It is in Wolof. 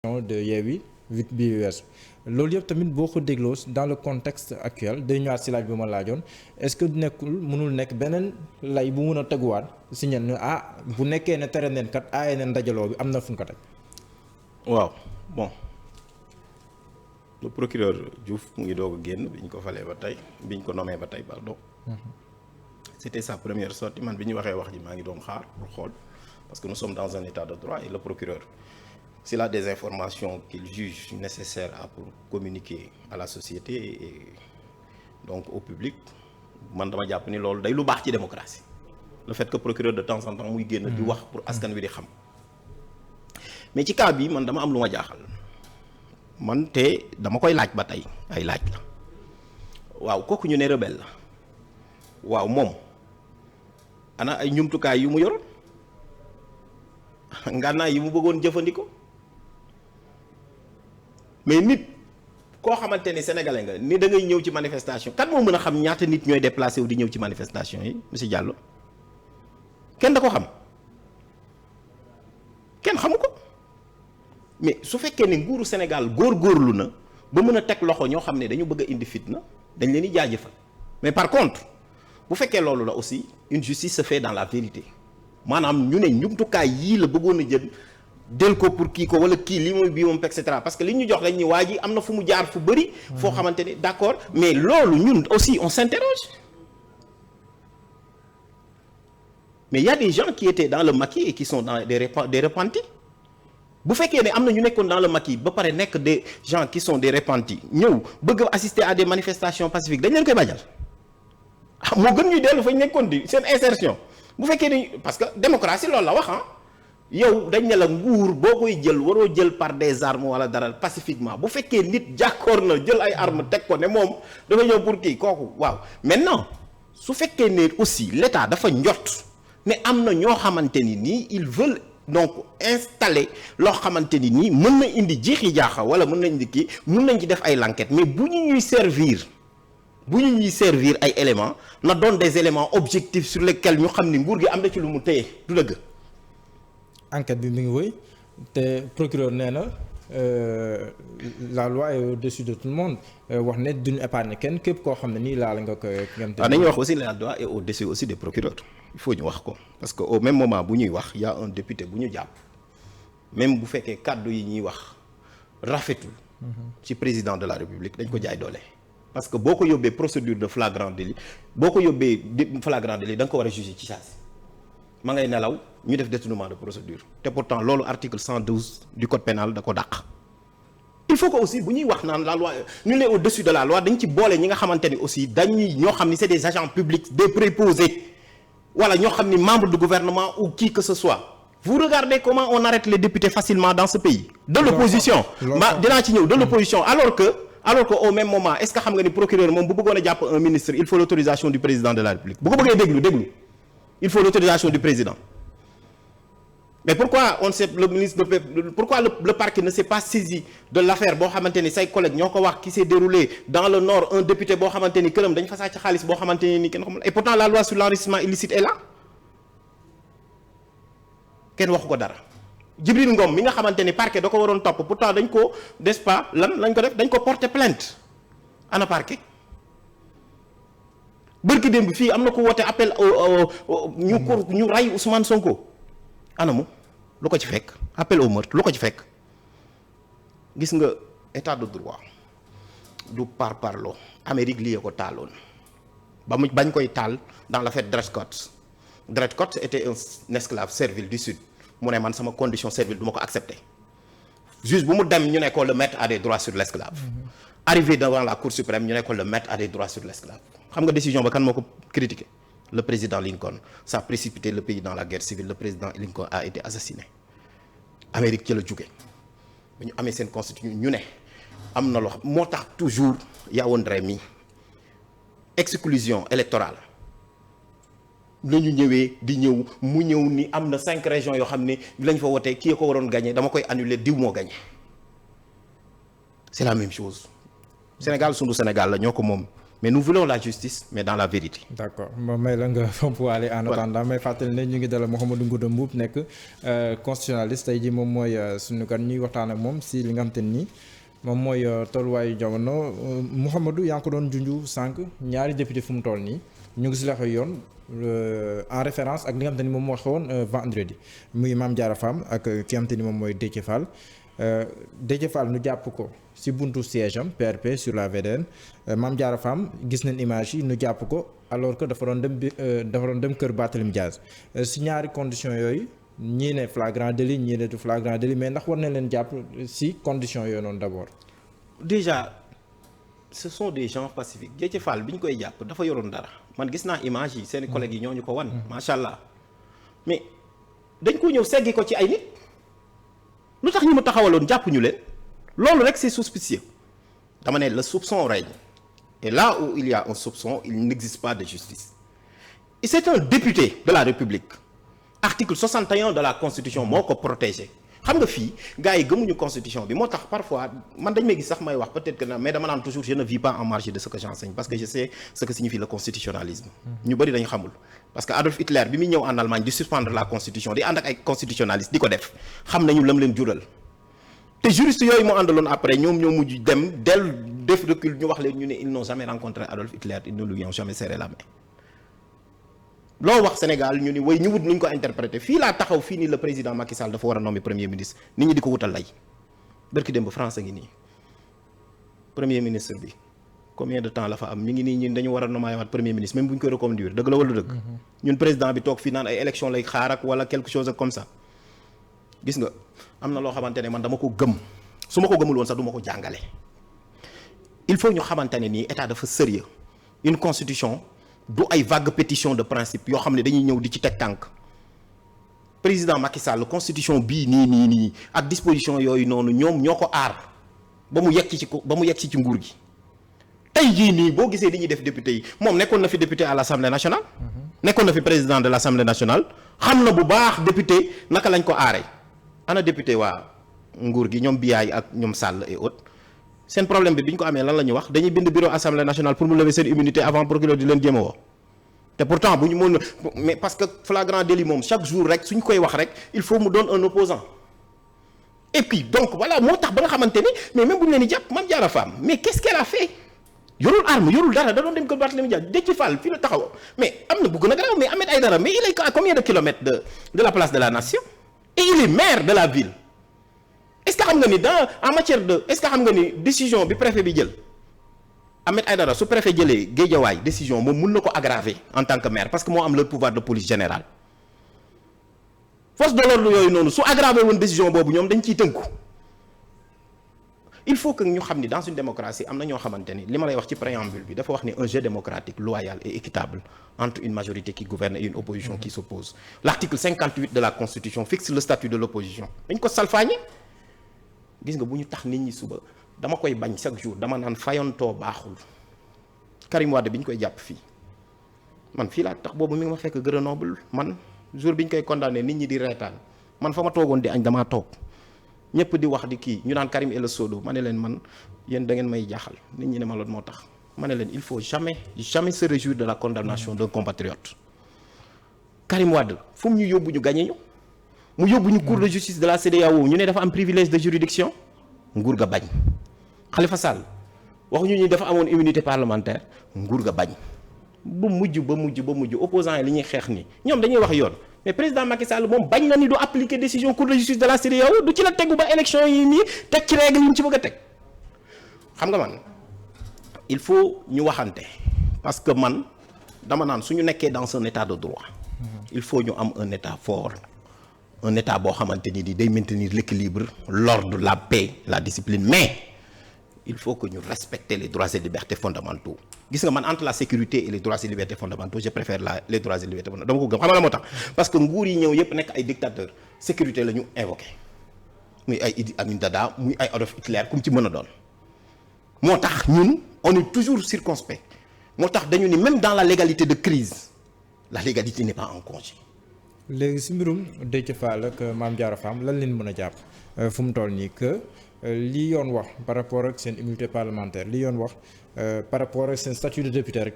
de Yewwi bi weesu loolu yëpp tamit boo ko dégloo dans le contexte actuel day ñëwaat si laaj bi ma laajoon est-ce que mënul nekk beneen lay bu mun a teguwaat si ñenn ne bu nekkee ne tere neen kat aaye neen dajaloo bi am na fu ñu ko teg. waaw bon le procureur Diouf mu ngi doog a génn bi ñu ko falee ba tey bi ñu ko nommé ba tey pardon. C'était sa première sortie man bi ñu waxee wax ji maa ngi doon xaar pour xool parce que nous sommes dans un état de droit et le procureur s'il a des informations qu'il juge nécessaires pour communiquer à la société et donc au public man dama jàpp ni loolu day lu baax ci démocratie le fait que procureur de temps en temps muy génn di wax pour askan wi di xam mais ci cas bi man dama am lu ma jaaxal man te dama koy laaj ba tey ay laaj la waaw kooku ñu ne rebelle la waaw moom ana ay njumtukaay yu mu yoroon ngànnaay yi mu bëggoon jëfandikoo mais nit koo xamante ni sénégalais nga ni da ngay ñëw ci manifestation kan moo mën a xam ñaata nit ñooy déplacé wu di ñëw ci manifestation yi monsieur Diallo kenn da ko xam kenn xamu ko mais su fekkee ne nguuru Sénégal góorgóorlu na ba mën a teg loxo ñoo xam ne dañu bëgg a indi fitna dañ leen di jaajëfal mais par contre bu fekkee loolu la aussi une justice se fait dans la vérité maanaam ñu ne njumtukaay yii la bëggoon a jël ko pour kii ko wala kii lii mooy bii moom et cetera parce que li ñu jox dañ ni waa ji am na fu mu jaar fu bëri. foo xamante ni d'accord mais loolu ñun aussi on s'interroge mais il y a des gens qui étaient dans le maquis et qui sont dans des repentis bu fekkee ne am na ñu nekkoon dans le maquis ba pare nekk des gens qui sont des repentis ñëw bëgg assister à des manifestations pacifiques dañ leen koy bàjjal moo gën ñuy dellu fa ñu nekkoon di seen insertion bu fekkee ni parce que démocratie loolu la wax yow dañ ne la nguur boo koy jël waroo jël par des armes wala dara pacifiquement bu fekkee nit jàkkoor na jël ay armes teg ko ne moom dafa ñëw pour kii kooku waaw maintenant su fekkee ne aussi l'État dafa njort ne am na ñoo xamante ni nii ils veulent donc installer loo xamante ni nii mën na indi jiixi jaaxa wala mën na indi kii mën nañ ci def ay l'enquête mais bu ñu ñuy servir ay éléments na doon des éléments objectifs sur lesquels ñu xam ni nguur gi am na ci lu mu téye du dëgg. enquête bi mi ngi wëy te procureur nee na la loi est au-dessus de tout le monde wax ne duñu épargner kenn képp koo xam ne nii laal nga koy. waaw nañu wax aussi la loi est au-dessus aussi des procureurs il faut ñu wax ko parce que au même moment bu ñuy wax y a un député bu ñu jàpp même bu fekkee kàddu yi ñuy wax rafetul. ci président de la république dañ ko jaay doole. parce que boo ko yóbbee procédure de flagrant délit boo ko yóbbee flagrant délit da nga ko war a juger ci saa si ma ngay nelaw ñu def détournement de procédure te pourtant loolu article 112 du code pénal da ko dàq. il faut que aussi bu ñuy wax naan la loi ñu ne au-dessus de la loi dañ ci boole ñi nga xamante ni aussi dañuy ñoo xam ni c'est des agents publics des préposés wala ñoo xam ni membres du gouvernement ou qui que ce soit. vous regardez comment on arrête les députés facilement dans ce pays. de l'opposition dinaa ci ñëw de l'opposition alors que au même moment est-ce que xam nga ni procureur moom bu bëggoon a jàpp un ministre il faut l'autorisation du président de la République bu ko bëggee déglu il faut l'autorisation du président mais pourquoi le parquet ne s'est pas saisi de l'affaire boo xamante ni say collègues ñoo ko wax qui s'est déroulé dans le nord un député boo xamante ni këram dañ fa sàcc xaalis boo xamante ni kenn xamul et pourtant la loi sur l'enrichissement illicite est là kenn waxu ko dara Djibril Ngom mi nga xamante ni parquet da ko waroon topp pourtant dañ ko n'est-ce pas lañ ko def dañ ko porter plainte ana parquet bërki démb fii am na ko woote appel ñu ray Ousmane Sonko anamu lu ko ci fekk appel au meurtre lu ko ci fekk gis nga état de droit du parparloo Amérique lii ko taaloon ba mu bañ koy taal dans l'affaire Dred Scott était un esclave servile du sud mu ne man sama condition servile du ma ko accepter juge bu mu dem ñu ne ko le maître a des droits sur l'esclave arrivé devant la cour suprême ñu ne ko le maître a des droits sur l'esclave xam nga décision ba kan moo ko critiqué le président Lincoln ça a précipité le pays dans la guerre civile le président Lincoln a été assassiné Amérique ci la jóge ba ñu amee seen constitution ñu ne am na loo xam moo tax toujours Yawon Rémy exclusion électorale nañu ñëwee di ñëw mu ñëw ni am na 5 régions yoo xam ne lañ fa wotee kii ko waroon gagner dama koy annuler diw moo gagner c'est la même chose Sénégal sunu Sénégal la ñoo ko moom mais nous voulons la justice mais dans la vérité. d'accord ma may la nga fompuwaale en attendant may fàttali ne ñu ngi dalal Mouhamadou Ngouda Mboup nekk constitutionnaliste tey jii moom mooy suñu gan ñuy waxtaan ak moom si li nga xam te ni moom mooy tolluwaayu jamono Mouhamadou yaa ngi ko doon junju sànq ñaari député fu mu toll nii ñu ngi si loxo yoon en référence ak li nga xam te ni moom moo xewoon vendredi muy Mame Diarra Fam ak ki nga xam te ni moom mooy Déthié Fall. Déthié Fall nu jàpp ko ci buntu siège am PRP sur la VDN Mame Diarra Fam gis nañ image yi nu jàpp ko alors que dafa doon dem kër Barthélémy Diaz ci ñaari conditions yooyu ñii ne flagrant délit ñii ne du flagrant délit mais ndax war nañ leen jàpp ci conditions yooyu noonu d'abord. déjà ce sont des gens pacifiques Déthié Fall bi ñu koy jàpp dafa yoroon dara man gis naa image yi seeni collègues yi ñoo ñu ko wan. macha allah mais dañ ko ñëw seggi ko ci ay nit. lu tax ñi mu taxawaloon jàpp ñu leen loolu rek c'est suspicieux dama ne le soupçon règne et là où il y a un soupçon il n'existe pas de justice et c'est un député de la République article 61 de la constitution moo ko protégé xam nga fii gars yi gëmuñu constitution bi moo tax parfois man dañ may gis sax may wax peut-être que mais dama naan toujours je ne vis pas en marge de ce que j'enseigne parce que je sais ce que signifie le constitutionnalisme ñu bëri dañu xamul parce que Adolf Hitler bi muy ñëw en Allemagne di suspendre la constitution di ànd ak ay constitutionnalistes di ko def xam nañu lam leen jural te juriste yooyu moo àndaloon après ñoom ñoo mujj dem def recul ñu wax leen ñu ne ils n'ont jamais rencontré Adolf Hitler ils ne lui ont jamais serré la main loo wax Sénégal ñu ni way ñu wut nu ñu ko interprété fii laa taxaw fii nii le président Macky Sall dafa war a nommer premier ministre nit ñi di ko wutal lay bërki dem ba France ngi nii premier ministre bi combien de temps la fa am ñu ngi nii ñun dañu war a nommer waat premier ministre même bu ñu koy reconduire dëgg la wala dëgg ñun président bi toog fii naan ay élection lay xaar ak wala quelque chose comme ça gis nga am na loo xamante ne man dama ko gëm su ma ko gëmul woon sax du ma ko jàngale il faut ñu xamante ne nii état dafa sérieux une constitution du ay vague pétition de principe yoo xam ne dañuy ñëw di ci teg tànk président Macky Sall constitution bii nii ak disposition yooyu noonu ñoom ñoo ko aar ba mu yegg ci nguur gi tey jii nii boo gisee li ñuy def député yi moom nekkoon na fi député à l'Assemblée nationale nekkoon na fi président de l'Assemblée nationale xam na bu baax député naka lañ ko aaree ana député waa nguur gi ñoom Biaye ak ñoom Sall et autres seen problème bi ñu ko amee lan la ñu wax dañuy bind bureau assemblée nationale pour mu lever seen immunité avant procureur di leen jéem a woo te pourtant bu ñu mën mais parce que flagrant délit moom chaque jour rek suñ koy wax rek il faut mu doon un opposant et puis donc voilà moo tax ba nga xamante ni mais même bu ñu leen di jàpp Mame Diarra Fam mais qu'est-ce qu'elle a fait yorul arme yorul dara da doon dem ko Barthélémy Dias Déthié Fall fii la taxaw mais am na bu gën a garaaw mais Ahmed Aïdara mais il est à combien de kilomètres de la place de la nation et il est maire de la ville. est-ce que xam nga ni en matière de est-ce que xam nga ni décision bi préfet bi jël Ahmed Aïdara su préfet jëlee Guédiawaye décision moom mun na ko aggraver en tant que maire parce que moo am le pouvoir de police générale force de l'ordre yooyu noonu su aggraver woon décision boobu ñoom dañ ciy tënku il faut que ñu xam ni dans une démocratie am na ñoo xamante ni li ma lay wax ci préambule bi dafa wax ni un jeu démocratique loyal et équitable entre une majorité qui gouverne et une opposition qui s'oppose l'article 58 de la constitution fixe le statut de l'opposition dañ ko salfaañe gis nga bu ñu tax nit ñi suba dama koy bañ chaque jour dama naan fayontoo baaxul Karim Wade bi ñu koy jàpp fii man fii laa tax boobu mi ngi ma fekk Grenoble man jour bi ñu koy condamné nit ñi di reetaan man fa ma toogoon di añ damaa toog ñëpp di wax di kii ñu naan Karim et le Sodo ma ne leen man yéen da ngeen may jaaxal nit ñi ne ma loolu moo tax ma ne leen il faut jamais se réjouir de la condamnation d'un compatriote Karim Wade fu mu ñu yóbbu ñu gagné ñu mu yóbbu ñu cour de justice de la CEDEAO ñu ne dafa am privilège de juridiction nguur ga bañ Khalifa Sall waxuñu ñu dafa amoon immunité parlementaire nguur ga bañ ba mujj opposants yi li ñuy xeex ni ñoom dañuy wax yoon mais président Macky Sall moom bañ na ni du appliquer décision cour de justice de la CEDEAO du ci la tegu ba élection yi nii teg ci règle yi mu ci bëgg a teg xam nga man il faut ñu waxante parce que man dama naan suñu nekkee dans un état de droit il faut ñu am un état fort un état boo xamante ni day maintenir l'équilibre l'ordre la paix la discipline mais il faut que ñu respecter les droits et libertés fondamentaux gis nga man entre la sécurité et les droits et libertés fondamentaux je préfère les droits et libertés fondamentaux dama ko gëm xam nga la moo tax parce que nguur yi ñëw yépp nekk ay dictateurs sécurité la ñu invoqué muy ay Idi Amin Dada muy ay Adolf Hitler kum ci mën a doon moo tax ñun on est toujours circonspect moo tax dañu ni même dans la légalité de crise la légalité n'est pas en congé. léegi si mbirum Déthié Fall ak Mame Diarra Fam lan leen mën a jàpp fu mu toll nii que li yoon wax par rapport ak seen immunité parlementaire li yoon wax par rapport ak seen statut de député rek.